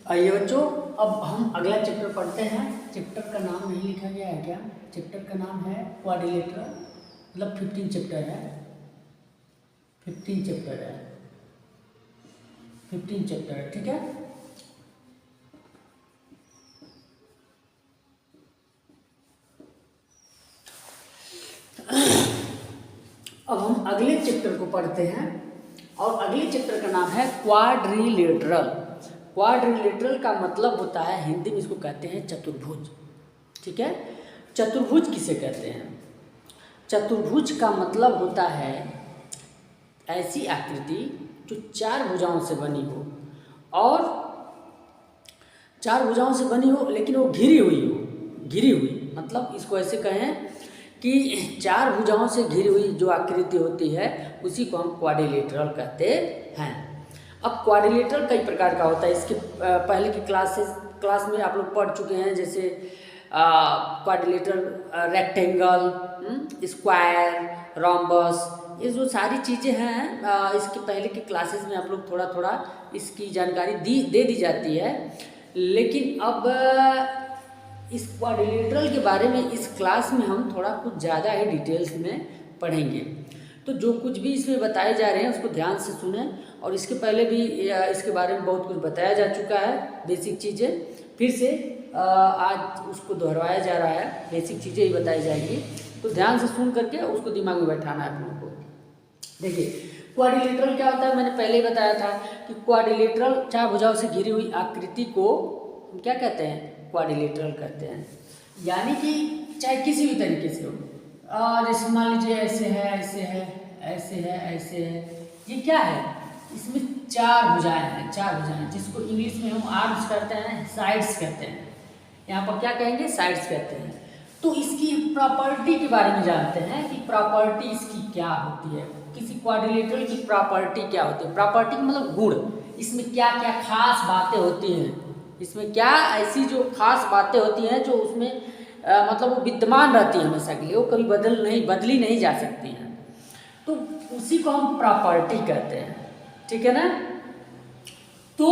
आइए बच्चों, अब हम अगला चैप्टर पढ़ते हैं। चैप्टर का नाम नहीं लिखा गया है क्या? चैप्टर का नाम है क्वाड्रिलेटरल, मतलब 15 चैप्टर है। 15 चैप्टर है, 15 चैप्टर है, ठीक है। अब हम अगले चैप्टर को पढ़ते हैं और अगले चैप्टर का नाम है क्वाड्रिलेटरल। क्वाड्रिलेटरल का मतलब होता है, हिंदी में इसको कहते हैं चतुर्भुज, ठीक है। चतुर्भुज किसे कहते हैं? चतुर्भुज का मतलब होता है ऐसी आकृति जो 4 भुजाओं से बनी हो, और 4 भुजाओं से बनी हो लेकिन वो घिरी हुई हो। घिरी हुई मतलब इसको ऐसे कहें कि 4 भुजाओं से घिरी हुई जो आकृति होती है उसी को हम क्वाड्रिलेटरल कहते हैं। अब क्वाड्रिलेटरल कई प्रकार का होता है। इसके पहले की क्लास में आप लोग पढ़ चुके हैं, जैसे क्वाड्रिलेटरल, रेक्टेंगल, स्क्वायर, रोम्बस, ये जो सारी चीज़ें हैं इसके पहले की क्लासेस में आप लोग थोड़ा थोड़ा इसकी जानकारी दे दी जाती है। लेकिन अब इस क्वाड्रिलेटरल के बारे में इस क्लास में हम थोड़ा कुछ ज़्यादा ही डिटेल्स में पढ़ेंगे। तो जो कुछ भी इसमें बताए जा रहे हैं उसको ध्यान से सुनें, और इसके पहले भी इसके बारे में बहुत कुछ बताया जा चुका है, बेसिक चीज़ें। फिर से आज उसको दोहराया जा रहा है, बेसिक चीज़ें ही बताई जाएगी, तो ध्यान से सुन करके उसको दिमाग में बैठाना है आप लोगों को। देखिए, क्वाड्रिलेटरल क्या होता है, मैंने पहले ही बताया था कि क्वाड्रिलेटरल 4 भुजाओं से घिरी हुई आकृति को हम क्या कहते हैं? क्वाड्रिलेटरल कहते हैं। यानी कि चाहे किसी भी तरीके से हो, जैसे मान लीजिए ऐसे है, ऐसे है, ऐसे है, ऐसे है, ये क्या है? इसमें 4 भुजाएं हैं, 4 भुजाएं, जिसको इंग्लिश में हम आर्म्स कहते हैं, साइड्स कहते हैं। यहाँ पर क्या कहेंगे? साइड्स कहते हैं। तो इसकी प्रॉपर्टी के बारे में जानते हैं कि प्रॉपर्टी इसकी क्या होती है। किसी क्वाड्रिलेटरल की प्रॉपर्टी क्या होती है? प्रॉपर्टी मतलब गुण, इसमें क्या क्या खास बातें होती हैं, इसमें क्या ऐसी जो खास बातें होती हैं जो उसमें मतलब वो विद्यमान रहती है हमेशा के लिए, वो कभी बदली नहीं जा सकती हैं। तो उसी को हम प्रॉपर्टी कहते हैं, ठीक है ना। तो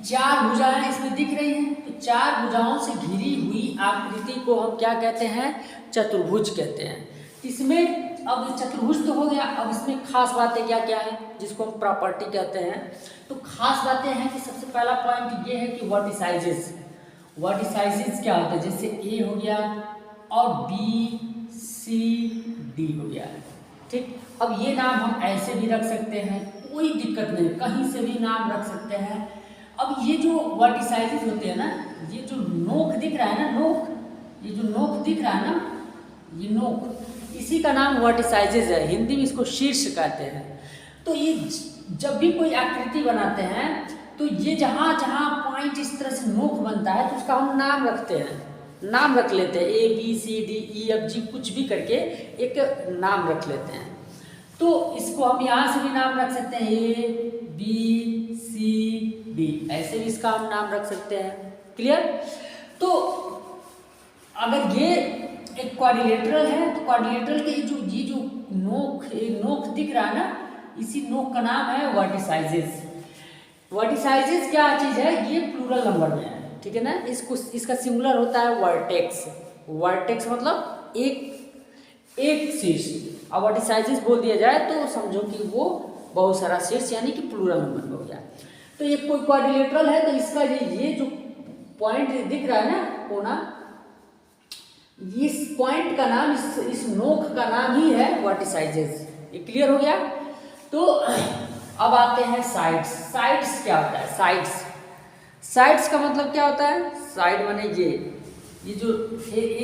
4 भुजाएं इसमें दिख रही हैं, तो 4 भुजाओं से घिरी हुई आकृति को हम क्या कहते हैं? चतुर्भुज कहते हैं। इसमें अब चतुर्भुज तो हो गया, अब इसमें खास बातें क्या क्या है जिसको हम प्रॉपर्टी कहते हैं। तो खास बातें हैं कि सबसे पहला पॉइंट ये है कि वर्टिसाइजेस। वर्टिसाइजेस क्या होता है? जैसे ए हो गया और बी, सी, डी हो गया, ठीक। अब ये नाम हम ऐसे भी रख सकते हैं, कोई दिक्कत नहीं, कहीं से भी नाम रख सकते हैं। अब ये जो वर्टिसाइजेस होते हैं ना, ये जो नोक दिख रहा है ना, नोक, ये जो नोक दिख रहा है ना, ये नोक, इसी का नाम वर्टिसाइजेस है। हिंदी में इसको शीर्ष कहते हैं। तो ये जब भी कोई आकृति बनाते हैं तो ये जहाँ जहाँ पॉइंट इस तरह से नोक बनता है तो उसका हम नाम रखते हैं, नाम रख लेते हैं, A B C D E F G, कुछ भी करके एक नाम रख लेते हैं। तो इसको हम यहाँ से भी नाम रख सकते हैं, ए बी सी डी, ऐसे भी इसका हम नाम रख सकते हैं। क्लियर? तो अगर ये एक क्वाड्रिलेटरल है तो क्वाड्रिलेटरल के ये जो नोक दिख रहा है ना, इसी नोक का नाम है वर्टिसाइजेस। वर्टिसाइजेस क्या चीज़ है? ये प्लूरल नंबर में है, ठीक है ना। इसका सिंगुलर होता है वर्टेक्स। वर्टेक्स मतलब एक शीर्ष। अब वर्टिसाइजेस बोल दिया जाए तो समझो कि वो बहुत सारा शीर्ष, यानी कि प्लूरल नंबर में हो गया। तो ये कोई क्वाड्रिलेटरल है तो इसका ये जो पॉइंट दिख रहा है ना, कोना, इस पॉइंट का नाम, इस नोक का नाम ही है वर्टिसाइजेस। ये क्लियर हो गया? तो अब आते हैं साइड्स। साइड्स क्या होता है? साइड्स का मतलब क्या होता है? साइड माने ये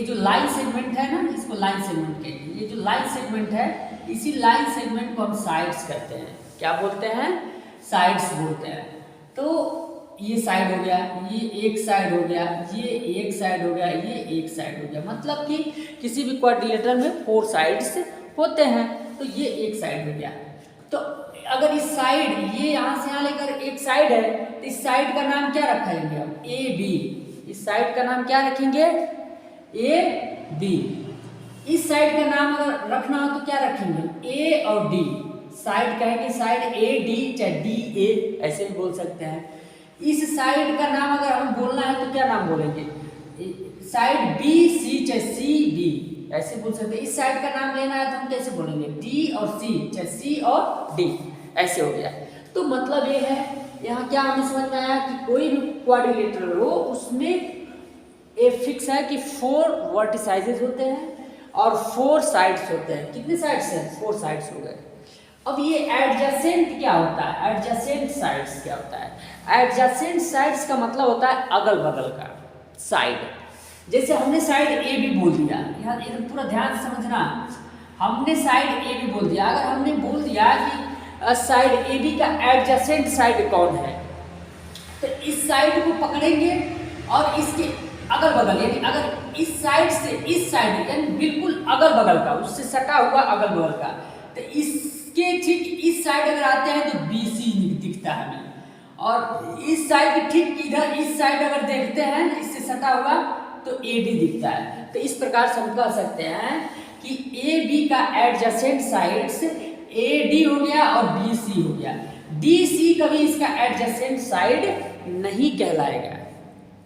जो लाइन सेगमेंट है ना, इसको लाइन सेगमेंट कहेंगे। ये जो लाइन सेगमेंट है, इसी लाइन सेगमेंट को हम साइड्स कहते हैं। क्या बोलते हैं? साइड्स बोलते हैं। तो ये साइड हो गया, ये एक साइड हो गया, ये एक साइड हो गया, ये एक साइड हो गया। मतलब कि किसी भी क्वाड्रिलेटरल में 4 साइड्स होते हैं, तो ये एक साइड हो गया। तो अगर इस साइड, ये यहाँ से यहाँ लेकर एक साइड है, तो इस साइड का नाम क्या रखेंगे हम? A B. इस साइड का नाम क्या रखेंगे? A B. इस साइड का नाम अगर रखना हो तो क्या रखेंगे? ए और डी। साइड कहेंगे साइड ए डी, चाहे डी ए, ऐसे भी बोल सकते हैं। इस साइड का नाम अगर हम बोलना है तो क्या नाम बोलेंगे? साइड बी सी, चाहे सी बी ऐसे बोल सकते हैं। इस साइड का नाम लेना है तो हम कैसे बोलेंगे? डी और सी, चाहे सी और डी ऐसे हो गया। तो मतलब ये है, यहाँ क्या हमें समझ में आया कि कोई भी क्वाड्रिलेटरल हो उसमें ये फिक्स है कि 4 वर्टिसाइजेस होते हैं और 4 साइड्स होते हैं। कितने साइड्स हैं? 4 साइड्स हो गए। अब ये एडजेसेंट क्या होता है? एडजेसेंट साइड्स क्या होता है? एडजेसेंट साइड्स का मतलब होता है अगल बगल का साइड। जैसे हमने साइड ए बी बोल दिया, यहाँ पूरा ध्यान से समझना, हमने साइड ए बी बोल दिया। अगर हमने बोल दिया कि साइड ए बी का एडजेसेंट साइड कौन है, तो इस साइड को पकड़ेंगे और इसके अगल बगल, यानी अगर इस साइड से इस साइड, यानी बिल्कुल अगल बगल का, उससे सटा हुआ अगल बगल का, तो इसके ठीक इस साइड अगर आते हैं तो बी सी दिखता है हमें, और इस साइड के ठीक इधर इस साइड अगर देखते हैं इससे सटा हुआ तो ए डी दिखता है। तो इस प्रकार से हम कह सकते हैं कि ए बी का एडजेसेंट साइड्स ए डी हो गया और बी सी हो गया। डी सी कभी इसका एडजेसेंट साइड नहीं कहलाएगा,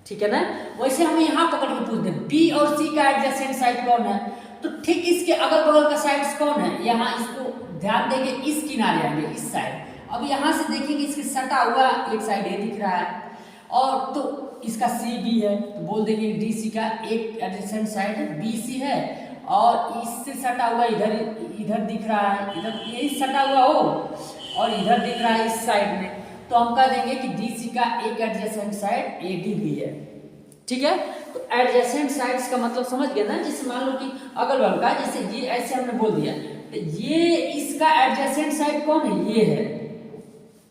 ठीक है ना। वैसे हम यहाँ पकड़ के पूछते हैं बी और सी का एडजेसेंट साइड कौन है, तो ठीक इसके अगल बगल का साइड्स कौन है, यहाँ इसको ध्यान देंगे, इस किनारे आएंगे, इस साइड। अब यहाँ से देखेंगे इसके सटा हुआ एक साइड ए दिख रहा है और तो इसका सी बी है, तो बोल देंगे डी सी का एक एडजेसेंट साइड बी सी है और इससे सटा हुआ इधर इधर दिख रहा है, इधर यही सटा हुआ हो और इधर दिख रहा है इस साइड में, तो हम कह देंगे कि डी सी का एक एडजेसेंट साइड ए डी भी है, ठीक है। तो एडजेसेंट साइड्स का मतलब समझ गए ना। जैसे मान लो कि अगल बगल का, जैसे ये ऐसे हमने बोल दिया, तो ये इसका एडजेसेंट साइड कौन है? ये है,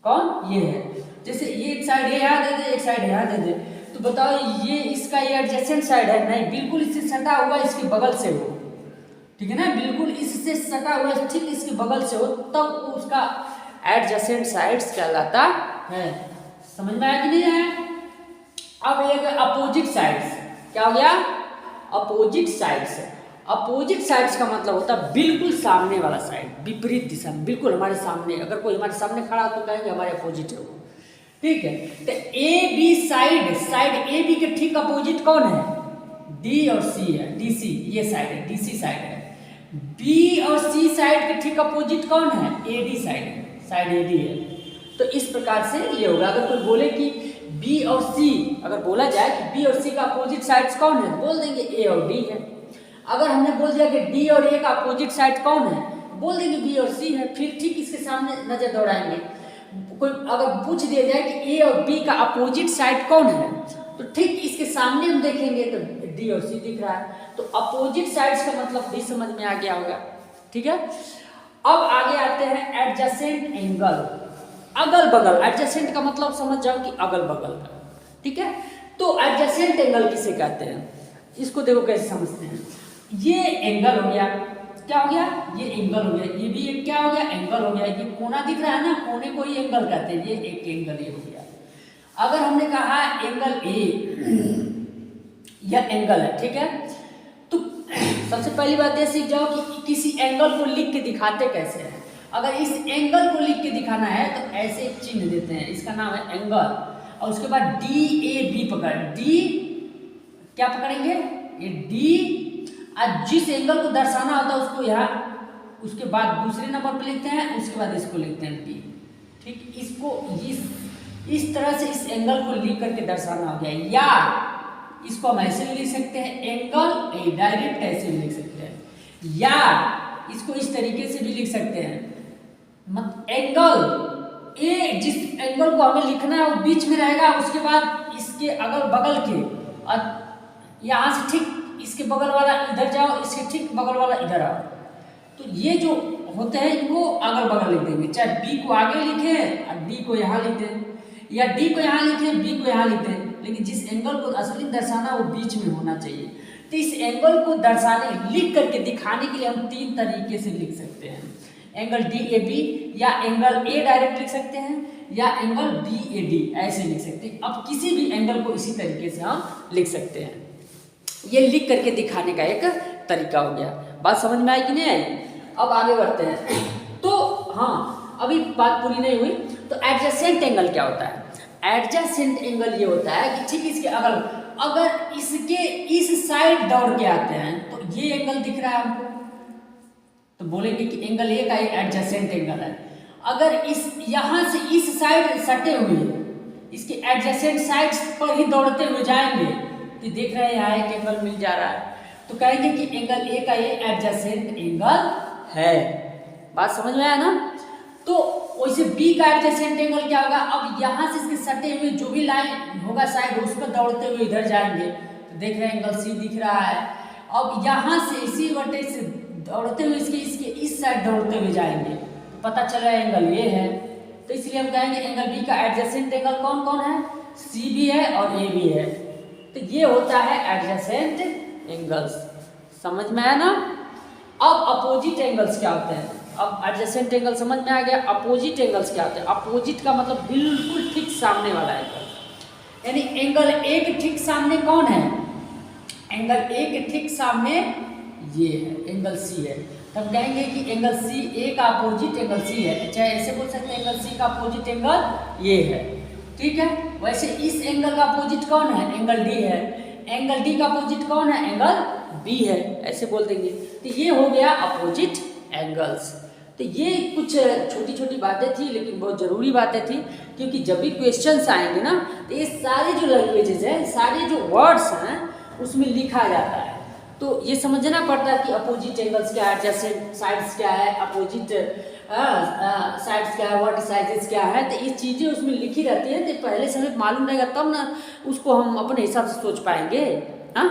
कौन? ये है। जैसे ये एक साइड यहाँ दे दे, एक साइड यहाँ दे दे, तो बताओ ये इसका ये एडजेसेंट साइड है? नहीं, बिल्कुल इससे सटा हुआ इसके बगल से हो, ठीक है ना, बिल्कुल इससे सटा हुआ ठीक इसके बगल से हो, तब उसका एडजेसेंट साइड्स कहलाता है। समझ में आया कि नहीं आया? अब एक अपोजिट साइड्स, क्या हो गया? Opposite sides. अपोजिट साइड्स का मतलब होता है बिल्कुल सामने वाला साइड, विपरीत दिशा में, बिल्कुल हमारे सामने। अगर कोई हमारे सामने खड़ा तो कहेंगे हमारे अपोजिट है वो, ठीक है। तो A B side, side A B के ठीक अपोजिट कौन है? डी और सी है, डी सी ये साइड है, डी सी साइड है। बी और सी साइड के ठीक अपोजिट कौन है? ए डी साइड है, साइड ए डी है। तो इस प्रकार से ये होगा। अगर कोई बोले कि बी और सी, अगर बोला जाए कि बी और सी का अपोजिट साइड्स कौन है, बोल देंगे ए और डी है। अगर हमने बोल दिया कि डी और ए का अपोजिट साइड कौन है, बोल देंगे बी और सी है। फिर ठीक इसके सामने नजर दौड़ाएंगे। कोई अगर पूछ दिया जाए कि ए और बी का अपोजिट साइड कौन है, तो ठीक इसके सामने हम देखेंगे तो डी और सी दिख रहा है। तो अपोजिट साइड्स का मतलब भी समझ में आ गया होगा, ठीक है। अब आगे आते हैं एडजेसेंट एंगल, अगल बगल। एडजेसेंट का मतलब समझ जाओ कि अगल बगल का, ठीक है। तो एडजेसेंट एंगल किसे कहते हैं, इसको देखो कैसे समझते हैं। ये एंगल हो गया, क्या हो गया? ये एंगल हो गया। ये भी एक क्या हो गया? एंगल हो गया। ये कोना दिख रहा है ना, कोने को ही एंगल कहते हैं। ये एक एंगल ये हो गया। अगर हमने कहा एंगल ए या एंगल है, ठीक है, तो सबसे पहली बात ये सीख जाओ कि किसी एंगल को लिख के दिखाते कैसे हैं। अगर इस एंगल को लिख के दिखाना है तो ऐसे एक चिन्ह देते हैं, इसका नाम है एंगल, और उसके बाद डी ए बी पकड़, डी क्या पकड़ेंगे? ये डी, और जिस एंगल को दर्शाना होता है उसको यहाँ, उसके बाद दूसरे नंबर पर लिखते हैं, उसके बाद इसको लिखते हैं बी, ठीक। इसको इस तरह से इस एंगल को लिख करके दर्शाना हो गया। या इसको हम ऐसे भी लिख सकते हैं, एंगल ए, डायरेक्ट ऐसे भी लिख सकते हैं, या इसको इस तरीके से भी लिख सकते हैं, एंगल ए, जिस एंगल को हमें लिखना है वो बीच में रहेगा, उसके बाद इसके अगल बगल के, और यहाँ से ठीक इसके बगल वाला इधर जाओ, इसके ठीक बगल वाला इधर आओ। तो ये जो होते हैं इनको अगल बगल लिख देंगे, चाहे बी को आगे लिखें और डी को यहाँ लिख दें, या डी को यहाँ लिखें बी को यहाँ लिख दें, लेकिन जिस एंगल को असली दर्शाना वो बीच में होना चाहिए। तो इस एंगल को दर्शाने, लिख करके दिखाने के लिए हम 3 तरीके से लिख सकते हैं। एंगल डी ए बी, या एंगल ए डायरेक्ट लिख सकते हैं, या एंगल बी ए डी ऐसे लिख सकते हैं। अब किसी भी एंगल को इसी तरीके से हम लिख सकते हैं। ये लिख करके दिखाने का एक तरीका हो गया। बात समझ में आई कि नहीं आई? अब आगे बढ़ते हैं। तो हाँ, अभी बात पूरी नहीं हुई। तो एडजेसेंट एंगल क्या होता है? एडजेसेंट एंगल ये होता है कि ठीक इसके अगल, अगर इसके इस साइड दौड़ के आते हैं तो ये एंगल दिख रहा है हमको, तो बोलेंगे कि एंगल ए का एडजेसेंट एंगल है। अगर इस यहाँ से इस साइड सटे हुए इसके एडजेसेंट साइड पर ही दौड़ते हुए जाएंगे तो देख रहे हैं यहाँ एक एंगल मिल जा रहा है, तो कहेंगे कि एंगल ए का ये एडजेसेंट एंगल है। बात समझ में आया ना? तो वैसे बी का एडजेसेंट एंगल क्या होगा? अब यहाँ से इसके सटे हुए जो भी लाइन होगा साइड उस पर दौड़ते हुए इधर जाएंगे तो देख रहे हैं एंगल सी दिख रहा है। अब यहाँ से इसी वर्टेक्स से दौड़ते हुए इसके इस साइड दौड़ते हुए जाएंगे तो पता चला एंगल ये है, तो इसलिए हम कहेंगे एंगल बी का एडजेसेंट एंगल कौन कौन है? सी भी है और ए भी है। तो ये होता है एडजेसेंट एंगल्स। समझ में आया ना? अब अपोजिट एंगल्स क्या होते हैं? अब एडजेसेंट एंगल समझ में आ गया। अपोजिट एंगल्स क्या होते हैं? अपोजिट का मतलब बिल्कुल ठीक सामने वाला एंगल, यानी एंगल ए के ठीक सामने कौन है? एंगल ए के ठीक सामने ये है, एंगल सी है। तब कहेंगे कि एंगल सी ए का अपोजिट एंगल सी है, चाहे ऐसे बोल सकते हैं एंगल सी का अपोजिट एंगल ये है। ठीक है, वैसे इस एंगल का अपोजिट कौन है? एंगल डी है। एंगल डी का अपोजिट कौन है? एंगल बी है, ऐसे बोल देंगे। तो ये हो गया अपोजिट एंगल्स। तो ये कुछ छोटी छोटी बातें थी लेकिन बहुत ज़रूरी बातें थी, क्योंकि जब भी क्वेश्चंस आएंगे ना तो ये सारे जो लैंग्वेजेस हैं, सारे जो वर्ड्स हैं उसमें लिखा जाता है, तो ये समझना पड़ता है कि अपोजिट एंगल्स क्या है, जैसे साइड्स क्या है, अपोजिट साइड्स क्या है, वर्टिसाइजेस क्या है, तो ये चीज़ें उसमें लिखी रहती हैं। तो पहले से हमें मालूम रहेगा तब ना उसको हम अपने हिसाब से सोच पाएंगे। हाँ,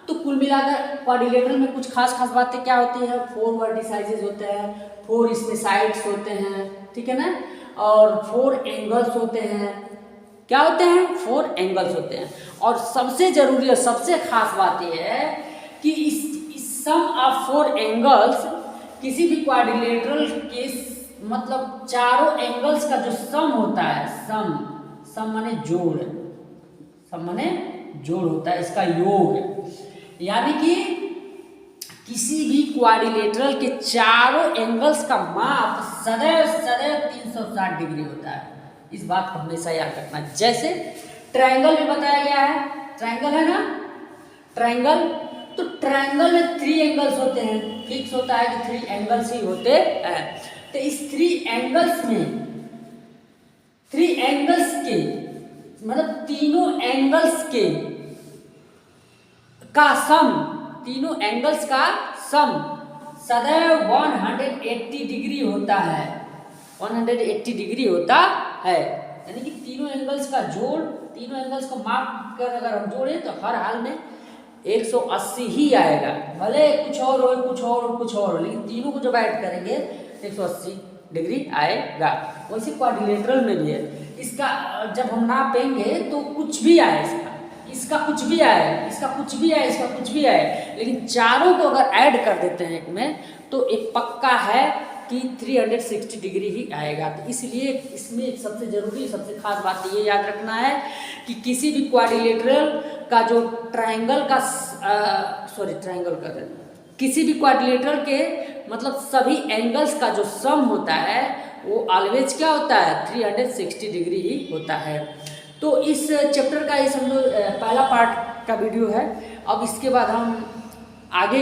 तो कुल मिलाकर क्वाड्रिलेटरल में कुछ खास बातें क्या होती है? 4 वर्टिसाइजेस होते हैं, 4 इसमें साइड्स होते हैं, ठीक है ना, और 4 एंगल्स होते हैं। क्या होते हैं? 4 एंगल्स होते हैं। और सबसे जरूरी और सबसे खास बात यह है कि इस सम ऑफ 4 एंगल्स किसी भी क्वाड्रिलेटरल के मतलब चारों एंगल्स का जो सम होता है, सम माने जोड़, सम माने जोड़ होता है, इसका योग, यानी कि किसी भी क्वाड्रिलेटरल के चारों एंगल्स का माप सदैव 360 डिग्री होता है। इस बात को हमेशा याद रखना। जैसे ट्रायंगल में बताया गया है, ट्रायंगल है ना, ट्रायंगल, तो ट्रायंगल में 3 एंगल्स होते हैं, फिक्स होता है कि 3 एंगल्स ही होते हैं। तो इस 3 एंगल्स में 3 एंगल्स के मतलब तीनों एंगल्स के का सम, तीनों एंगल्स का सम सदैव 180 डिग्री होता है, 180 डिग्री होता है। यानी कि तीनों एंगल्स का जोड़, तीनों एंगल्स को माप कर अगर हम जोड़ें तो हर हाल में 180 ही आएगा, भले कुछ और हो, कुछ और हो, कुछ और हो, लेकिन तीनों को जब ऐड करेंगे 180 डिग्री आएगा। वैसे क्वाड्रिलेटरल में भी है, इसका जब हम नापेंगे तो कुछ भी आए, इसका कुछ भी आए, इसका कुछ भी आए, इसका कुछ भी आए, लेकिन चारों को अगर ऐड कर देते हैं एक में तो एक पक्का है कि 360 डिग्री ही आएगा। तो इसलिए इसमें एक सबसे ज़रूरी, सबसे खास बात ये याद रखना है कि किसी भी क्वाड्रिलेटरल का जो ट्रायंगल का किसी भी क्वाड्रिलेटरल के मतलब सभी एंगल्स का जो सम होता है वो ऑलवेज क्या होता है? 360 डिग्री ही होता है। तो इस चैप्टर का ये समझो पहला पार्ट का वीडियो है। अब इसके बाद हम आगे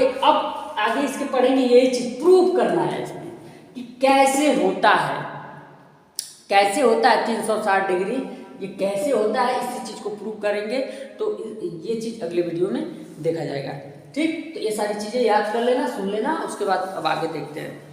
इसके पढ़ेंगे, यही चीज़ प्रूव करना है इसमें कि कैसे होता है 360 डिग्री, ये कैसे होता है, इस चीज़ को प्रूव करेंगे। तो ये चीज़ अगले वीडियो में देखा जाएगा। ठीक, तो ये सारी चीज़ें याद कर लेना, सुन लेना, उसके बाद अब आगे देखते हैं।